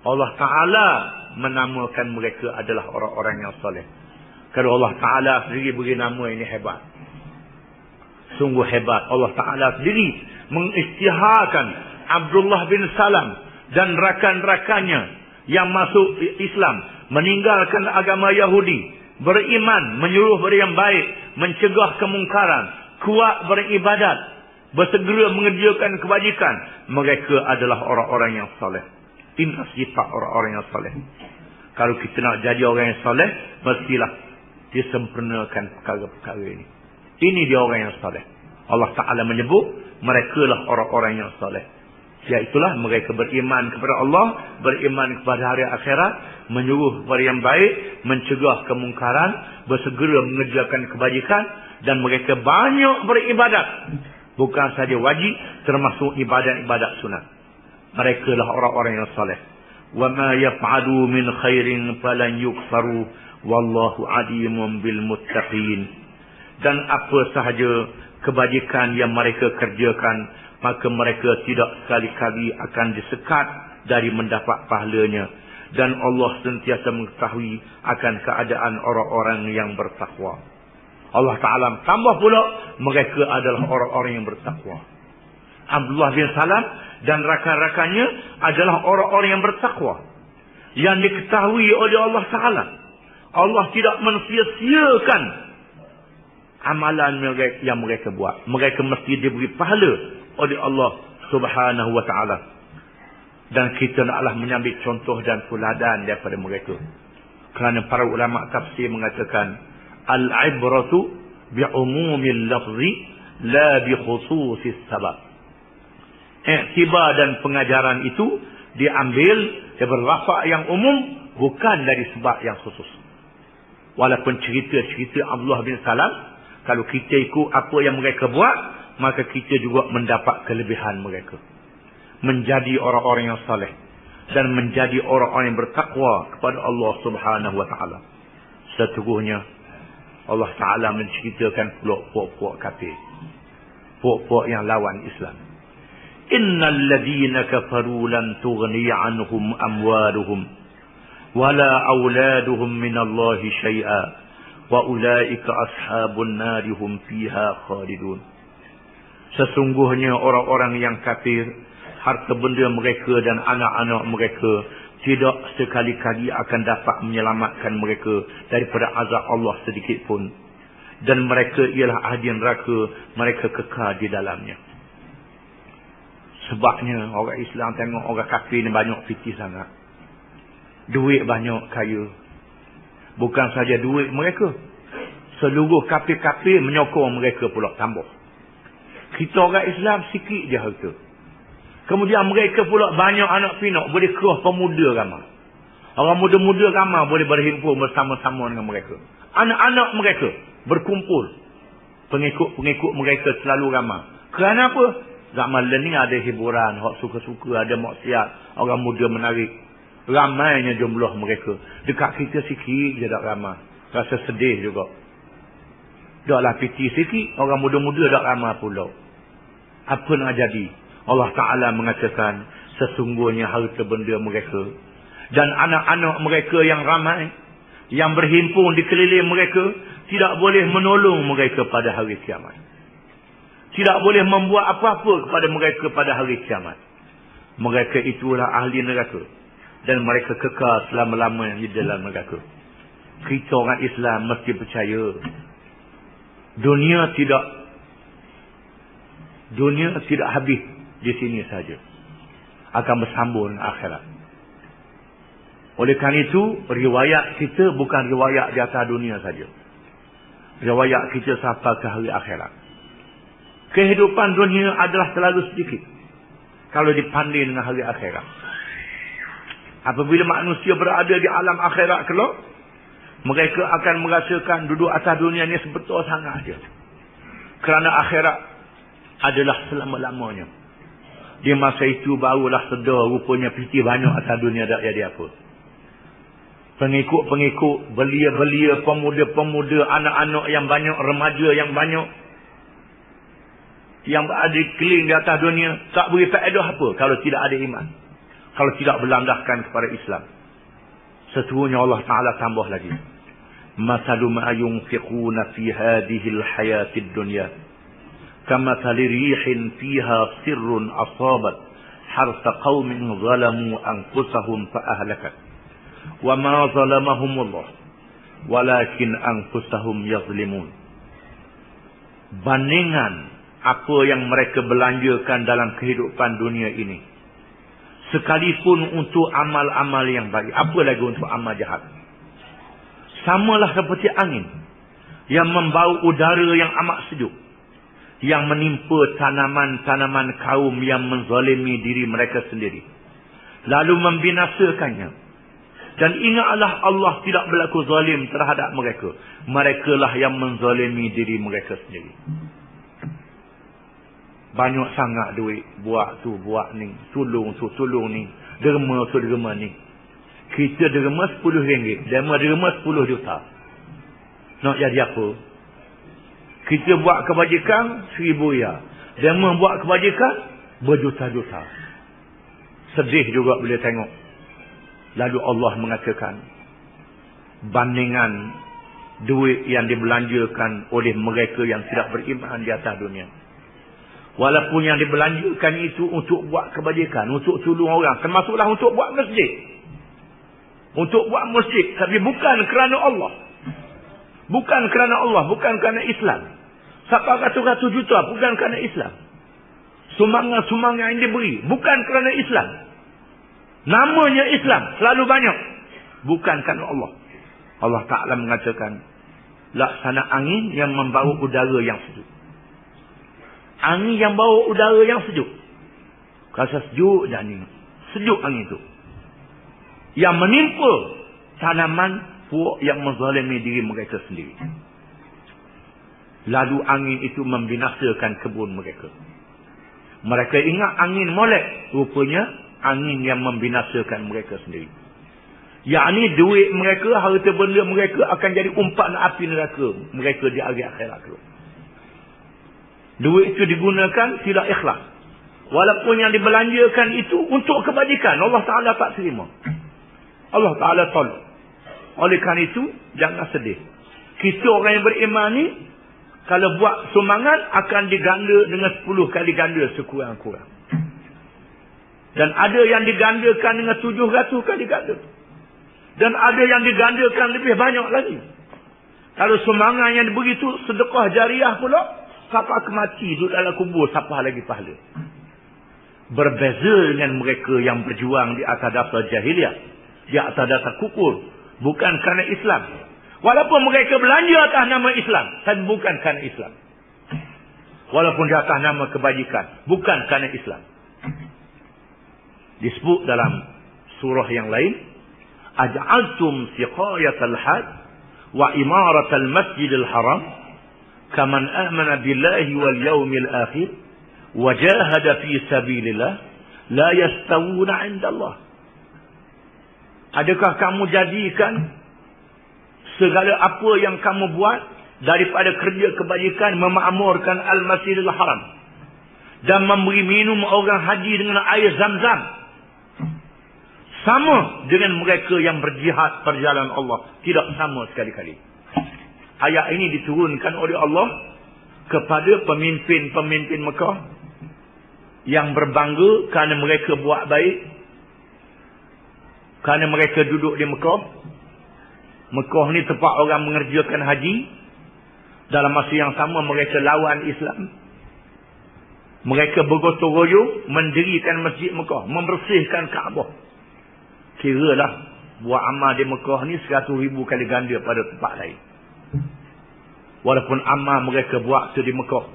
Allah Ta'ala menamakan mereka adalah orang-orang yang soleh. Kalau Allah Ta'ala sendiri beri nama ini hebat. Sungguh hebat. Allah Ta'ala sendiri mengisytiharkan Abdullah bin Salam dan rakan-rakannya yang masuk Islam, meninggalkan agama Yahudi, beriman, menyuruh pada yang baik, mencegah kemungkaran, kuat beribadat, bersegera mengerjakan kebajikan. Mereka adalah orang-orang yang soleh. Inilah sifat orang-orang yang soleh. Kalau kita nak jadi orang yang soleh, mestilah disempurnakan perkara-perkara ini. Ini dia orang yang soleh. Allah Ta'ala menyebut mereka lah orang-orang yang soleh. Iaitulah mereka beriman kepada Allah, beriman kepada hari akhirat, menyuruh kepada yang baik, mencegah kemungkaran, bersegera mengerjakan kebajikan, dan mereka banyak beribadat. Bukan saja wajib, termasuk ibadat-ibadat sunat. Mereka lah orang-orang yang soleh. Wa ma yaf'alu min khairin falan yukfaru wallahu alimun bil muttaqin. Dan apa sahaja kebajikan yang mereka kerjakan, maka mereka tidak sekali-kali akan disekat dari mendapat pahalanya. Dan Allah sentiasa mengetahui akan keadaan orang-orang yang bertakwa. Allah Ta'ala tambah pula, mereka adalah orang-orang yang bertakwa. Abdullah bin Salam dan rakan-rakannya adalah orang-orang yang bertakwa, yang diketahui oleh Allah Ta'ala. Allah tidak mensia-siakan amalan yang mereka buat. Mereka mesti diberi pahala oleh Allah Subhanahu wa Ta'ala. Dan kita naklah mengambil contoh dan teladan daripada mereka. Kerana para ulama tafsir mengatakan, al-ibratu bi'umumil lafzi la bi khususis sabab. Iktibar dan pengajaran itu diambil daripada lafaz yang umum, bukan dari sebab yang khusus. Walaupun cerita-cerita Abdullah bin Salam, kalau kita ikut apa yang mereka buat, maka kita juga mendapat kelebihan mereka. Menjadi orang-orang yang saleh dan menjadi orang-orang yang bertakwa kepada Allah Subhanahu wa Ta'ala. Sesungguhnya Allah Ta'ala menceritakan puak-puak kafir, puak-puak yang lawan Islam. Innal ladhina kafaru lan tughni anhum amwaluhum wala auladuhum minallahi syai'a wa ulaika ashabun nari hum fiha khalidun. Sesungguhnya orang-orang yang kafir, harta benda mereka dan anak-anak mereka tidak sekali-kali akan dapat menyelamatkan mereka daripada azab Allah sedikit pun. Dan mereka ialah ahli neraka, mereka kekal di dalamnya. Sebabnya orang Islam tengok orang kafir ni banyak piti sangat. Duit banyak, kaya. Bukan saja duit mereka, seluruh kafir-kafir menyokong mereka pula tambah. Kita orang Islam sikit je harta. Kemudian mereka pula banyak anak pinak, boleh kerah pemuda ramai. Orang muda-muda ramai boleh berhimpun bersama-sama dengan mereka. Anak-anak mereka berkumpul. Pengikut-pengikut mereka selalu ramai. Kerana apa? Zaman ni ada hiburan, hak suka-suka, ada maksiat, orang muda menarik. Ramainya jumlah mereka. Dekat kita sikit je tak ramai. Rasa sedih juga. Daklah piti sikit, orang muda-muda dak ramai pula. Apa nak jadi? Allah Ta'ala mengatakan, sesungguhnya harta benda mereka dan anak-anak mereka yang ramai, yang berhimpun di keliling mereka, tidak boleh menolong mereka pada hari kiamat. Tidak boleh membuat apa-apa kepada mereka pada hari kiamat. Mereka itulah ahli neraka. Dan mereka kekal selama-lamanya di dalam neraka. Kita orang Islam mesti percaya dunia tidak habis di sini saja. Akan bersambung akhirat. Oleh kerana itu, riwayat kita bukan riwayat di atas dunia saja. Riwayat kita sampai ke hari akhirat. Kehidupan dunia adalah terlalu sedikit kalau dipanding dengan hari akhirat. Apabila manusia berada di alam akhirat kelak, mereka akan merasakan duduk atas dunia ni sebetul sangat je. Kerana akhirat adalah selama-lamanya. Di masa itu barulah sedar rupanya piti banyak atas dunia tak jadi apa. Pengikut-pengikut, belia-belia, pemuda-pemuda, anak-anak yang banyak, remaja yang banyak, yang berada di keliling di atas dunia, tak beri faedah apa kalau tidak ada iman, kalau tidak berlandaskan kepada Islam. Seterusnya Allah Ta'ala tambah lagi, masalu ma yunfiquna fi hadihil hayatid dunya kamathali rihin fiha sirrun asabat harta qaumin zalamu anfusahum fa ahlakat wa ma zalamahumullah walakin anfusahum yazlimun. Bandingan apa yang mereka belanjakan dalam kehidupan dunia ini, sekalipun untuk amal-amal yang baik, apa lagi untuk amal jahat, samalah seperti angin yang membawa udara yang amat sejuk, yang menimpa tanaman-tanaman kaum yang menzalimi diri mereka sendiri, lalu membinasakannya. Dan ingatlah Allah tidak berlaku zalim terhadap mereka. Merekalah yang menzalimi diri mereka sendiri. Banyak sangat duit, buat tu, buat ni, tolong tu, tolong ni, derma tu, derma ni. Kita derma RM10, derma 10 juta. Nak jadi apa? Kita buat kebajikan RM1,000 ya. Derma buat kebajikan berjuta-juta. Sedih juga boleh tengok. Lalu Allah mengatakan, bandingan duit yang dibelanjakan oleh mereka yang tidak beriman di atas dunia, walaupun yang dibelanjakan itu untuk buat kebajikan, untuk tolong orang, termasuklah untuk buat masjid, untuk buat masjid, tapi bukan kerana Allah, bukan kerana Allah, bukan kerana Islam. Siapa ratus-ratus juta bukan kerana Islam. Sumbangan-sumbangan yang diberi bukan kerana Islam. Namanya Islam selalu banyak, bukan kerana Allah. Allah Ta'ala mengatakan, laksana angin yang membawa udara yang sejuk. Angin yang bawa udara yang sejuk. Rasa sejuk dan angin. Sejuk angin itu. Yang menimpa tanaman puak yang menzalimi diri mereka sendiri. Lalu angin itu membinasakan kebun mereka. Mereka ingat angin molek. Rupanya angin yang membinasakan mereka sendiri. Yakni duit mereka, harta benda mereka akan jadi umpan api neraka mereka di hari akhirat. Duit itu digunakan tidak ikhlas. Walaupun yang dibelanjakan itu untuk kebajikan, Allah Ta'ala tak terima. Allah Ta'ala tolak. Oleh kerana itu, jangan sedih. Kita orang yang beriman ni, kalau buat sumbangan akan diganda dengan 10 kali ganda sekurang-kurang. Dan ada yang digandakan dengan 700 kali ganda. Dan ada yang digandakan lebih banyak lagi. Kalau sumbangan yang diberi itu sedekah jariah pula, siapa akan mati duduk dalam kubur, siapa lagi pahala. Berbeza dengan mereka yang berjuang di atas dasar jahiliah, di atas dasar kufur, bukan kerana Islam. Walaupun mereka belanja atas nama Islam, tapi bukan kerana Islam. Walaupun di atas nama kebajikan, bukan kerana Islam. Disebut dalam surah yang lain, aj'altum siqayatal hajj wa imaratal masjidil haram kaman amana billahi wal yawmil akhir wa jahada fi sabilillah la yastawuna 'inda Allah. Adakah kamu jadikan segala apa yang kamu buat daripada kerja kebajikan memakmurkan Al-Masjidil Haram dan memberi minum orang haji dengan air Zam-Zam, sama dengan mereka yang berjihad perjalanan Allah? Tidak sama sekali-kali. Ayat ini diturunkan oleh Allah kepada pemimpin-pemimpin Mekah yang berbangga kerana mereka buat baik, kerana mereka duduk di Mekah. Mekah ni tempat orang mengerjakan haji. Dalam masa yang sama mereka lawan Islam. Mereka bergotong royong mendirikan masjid Mekah, membersihkan Kaabah. Kiralah buat amal di Mekah ni 100,000 kali ganda pada tempat lain. Walaupun amal mereka buat tu di Mekah,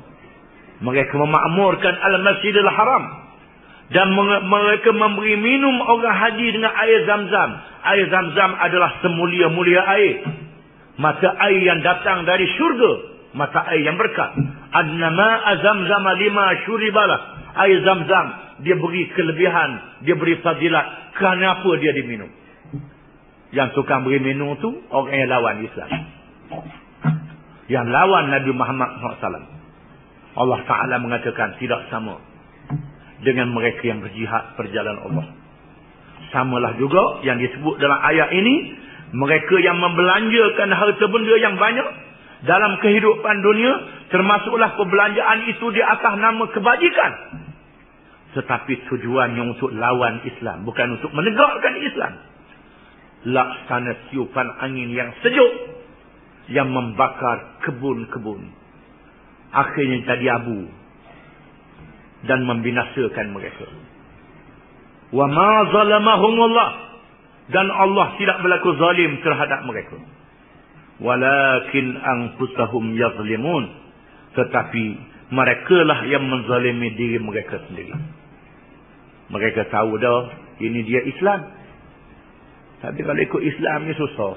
mereka memakmurkan Al-Masjidil Haram dan mereka memberi minum orang haji dengan air Zam-Zam. Air Zam-Zam adalah semulia-mulia air, mata air yang datang dari syurga, mata air yang berkat. Annama Zam-Zam lima syuribalah. Air Zam-Zam dia beri kelebihan, dia beri fadilat. Kenapa dia diminum? Yang tukang beri minum tu orang yang lawan Islam, yang lawan Nabi Muhammad SAW. Allah Ta'ala mengatakan tidak sama dengan mereka yang berjihad perjalanan Allah. Samalah juga yang disebut dalam ayat ini, mereka yang membelanjakan harta benda yang banyak dalam kehidupan dunia, termasuklah perbelanjaan itu di atas nama kebajikan, tetapi tujuannya untuk lawan Islam, bukan untuk menegakkan Islam. Laksana tiupan angin yang sejuk yang membakar kebun-kebun, akhirnya jadi abu dan membinasakan mereka. Wa ma zalamahumullah, dan Allah tidak berlaku zalim terhadap mereka. Walakin anfusahum yazlimun, tetapi merekalah yang menzalimi diri mereka sendiri. Mereka tahu dah ini dia Islam, tapi kalau ikut Islam ni susah.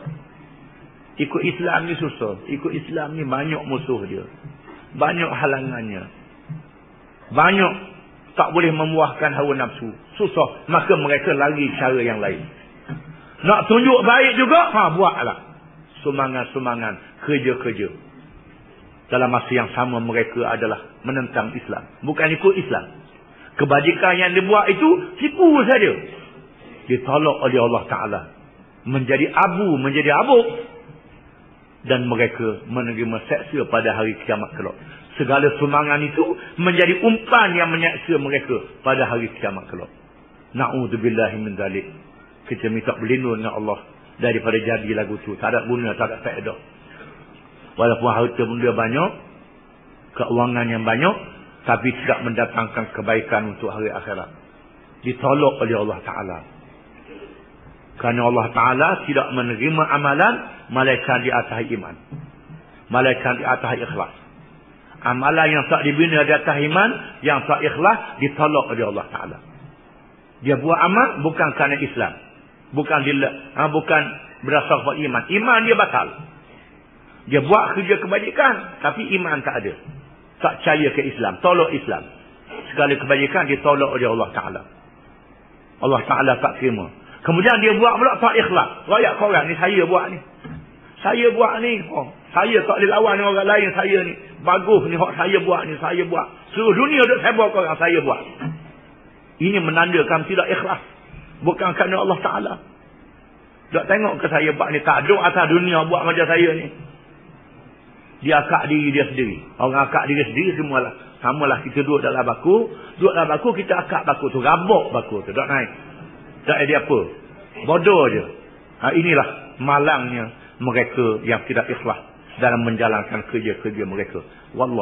Ikut Islam ni susah. Ikut Islam ni banyak musuh dia, banyak halangannya, banyak tak boleh memuahkan hawa nafsu. Susah. Maka mereka lari cara yang lain. Nak tunjuk baik juga, buatlah sumangan-sumangan, kerja-kerja. Dalam masa yang sama mereka adalah menentang Islam, bukan ikut Islam. Kebajikan yang dibuat itu tipu saja, ditolak oleh Allah Ta'ala, menjadi abu, menjadi abuk, dan mereka menerima seksa pada hari kiamat kelak. Segala sumangan itu menjadi umpan yang menyaksa mereka pada hari kiamat kelak. Na'udzubillahi min zalik. Kita minta berlindung dengan Allah daripada jadi lagu tu. Tak ada guna, tak ada faedah. Walaupun harta benda banyak, keuangan yang banyak, tapi tidak mendatangkan kebaikan untuk hari akhirat. Ditolak oleh Allah Ta'ala. Kerana Allah Ta'ala tidak menerima amalan malaikat di atas iman, malaikat di atas ikhlas. Amalan yang tak dibina di atas iman, yang tak ikhlas, ditolak oleh Allah Ta'ala. Dia buat amal bukan kerana Islam, bukan bukan berdasarkan iman. Iman dia batal. Dia buat kerja kebajikan, tapi iman tak ada, tak percaya ke Islam, tolak Islam. Segala kebajikan ditolak oleh Allah Ta'ala. Allah Ta'ala tak terima. Kemudian dia buat pula tak ikhlas. Rakyat korang ni, saya buat ni, saya buat ni, saya tak boleh lawan orang lain, saya ni bagus ni, saya buat ni, saya buat. Seluruh dunia duk saya buat, korang saya buat. Ini menandakan tidak ikhlas, bukan kerana Allah Ta'ala. Tak tengok ke saya buat ni, tak duduk atas dunia buat macam saya ni. Dia akak diri dia sendiri. Orang akak diri sendiri semualah. Samalah kita duduk dalam baku, kita akak baku tu, rabak baku tu, tak naik, tak ada apa, bodoh je. Inilah malangnya mereka yang tidak ikhlas dalam menjalankan kerja-kerja mereka. Wallah.